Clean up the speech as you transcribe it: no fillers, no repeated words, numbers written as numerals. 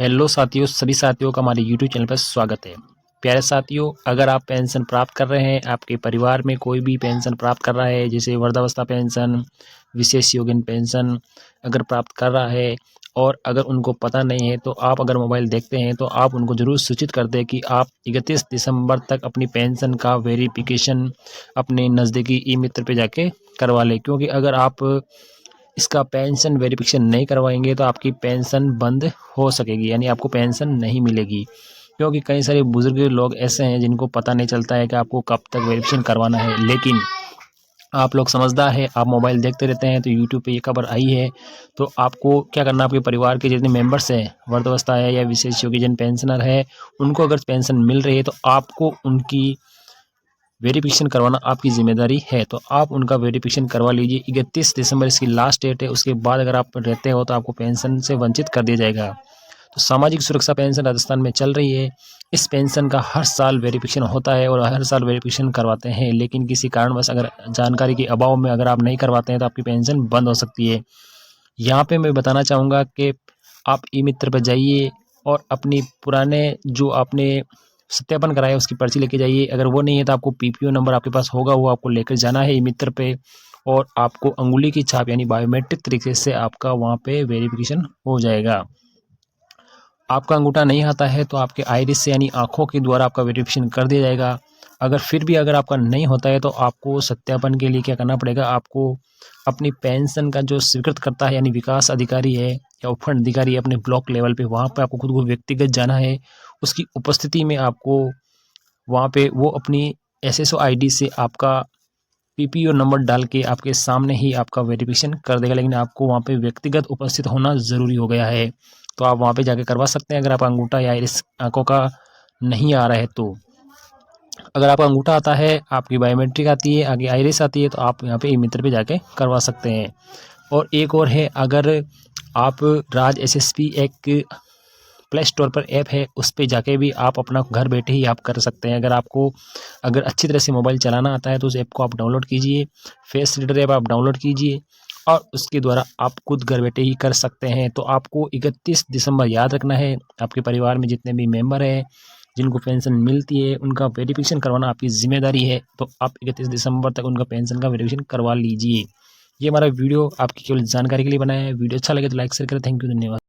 Hello साथियों, सभी साथियों का हमारे यूट्यूब चैनल पर स्वागत है। प्यारे साथियों, अगर आप पेंशन प्राप्त कर रहे हैं, आपके परिवार में कोई भी पेंशन प्राप्त कर रहा है, जैसे वृद्धावस्था पेंशन, विशेष योग्यन पेंशन अगर प्राप्त कर रहा है और अगर उनको पता नहीं है, तो आप अगर मोबाइल देखते हैं तो आप उनको ज़रूर सूचित कर दें कि आप 31 दिसंबर तक अपनी पेंशन का वेरिफिकेशन अपने नज़दीकी ई मित्र पे जाके करवा लें। क्योंकि अगर आप इसका पेंशन वेरिफिकेशन नहीं करवाएंगे तो आपकी पेंशन बंद हो सकेगी, यानी आपको पेंशन नहीं मिलेगी। क्योंकि कई सारे बुजुर्ग लोग ऐसे हैं जिनको पता नहीं चलता है कि आपको कब तक वेरिफिकेशन करवाना है। लेकिन आप लोग समझदार है, आप मोबाइल देखते रहते हैं तो यूट्यूब पे ये खबर आई है, तो आपको क्या करना है, आपके परिवार के जितने मेंबर्स हैं, वृद्धावस्था है या विशेष योग्यजन पेंशनर है, उनको अगर पेंशन मिल रही है तो आपको उनकी वेरिफिकेशन करवाना आपकी ज़िम्मेदारी है। तो आप उनका वेरिफिकेशन करवा लीजिए। 31 दिसंबर इसकी लास्ट डेट है। उसके बाद अगर आप रहते हो तो आपको पेंशन से वंचित कर दिया जाएगा। तो सामाजिक सुरक्षा पेंशन राजस्थान में चल रही है। इस पेंशन का हर साल वेरिफिकेशन होता है और हर साल वेरिफिकेशन करवाते हैं। लेकिन किसी कारणवश अगर जानकारी के अभाव में अगर आप नहीं करवाते हैं तो आपकी पेंशन बंद हो सकती है। यहाँ पे मैं बताना चाहूँगा कि आप ई मित्र पर जाइए और अपनी पुराने जो आपने सत्यापन कराया उसकी पर्ची लेके जाइए। अगर वो नहीं है तो आपको पीपीओ नंबर आपके पास होगा, वो आपको लेकर जाना है ई मित्र पे और आपको अंगुली की छाप यानी बायोमेट्रिक तरीके से आपका वहाँ पे वेरिफिकेशन हो जाएगा। आपका अंगूठा नहीं आता है तो आपके आइरिस से यानी आँखों के द्वारा आपका वेरिफिकेशन कर दिया जाएगा। अगर फिर भी अगर आपका नहीं होता है तो आपको सत्यापन के लिए क्या करना पड़ेगा, आपको अपनी पेंशन का जो स्वीकृत करता है यानी विकास अधिकारी है या उपखंड अधिकारी है अपने ब्लॉक लेवल पे, वहाँ पे आपको खुद को व्यक्तिगत जाना है। उसकी उपस्थिति में आपको वहाँ पे वो अपनी एसएसओ आईडी से आपका पीपीओ नंबर डाल के आपके सामने ही आपका वेरिफिकेशन कर देगा। लेकिन आपको वहाँ पे व्यक्तिगत उपस्थित होना ज़रूरी हो गया है। तो आप वहाँ पे जाके करवा सकते हैं अगर आपका अंगूठा या इस आँखों का नहीं आ रहा है तो। अगर आपका अंगूठा आता है, आपकी बायोमेट्रिक आती है, आगे आइरिस आती है, तो आप यहाँ पे ई मित्र पे जाके करवा सकते हैं। और एक और है, अगर आप राज एसएसपी एक प्ले स्टोर पर ऐप है, उस पे जाके भी आप अपना घर बैठे ही आप कर सकते हैं। अगर अच्छी तरह से मोबाइल चलाना आता है तो उस ऐप को आप डाउनलोड कीजिए। फेस रीडर ऐप आप डाउनलोड कीजिए और उसके द्वारा आप खुद घर बैठे ही कर सकते हैं। तो आपको 31 दिसंबर याद रखना है। आपके परिवार में जितने भी मेंबर हैं जिनको पेंशन मिलती है उनका वेरिफिकेशन करवाना आपकी ज़िम्मेदारी है। तो आप 31 दिसंबर तक उनका पेंशन का वेरिफिकेशन करवा लीजिए। ये हमारा वीडियो आपकी केवल जानकारी के लिए बनाया है। वीडियो अच्छा लगे तो लाइक शेयर करें। थैंक यू, धन्यवाद।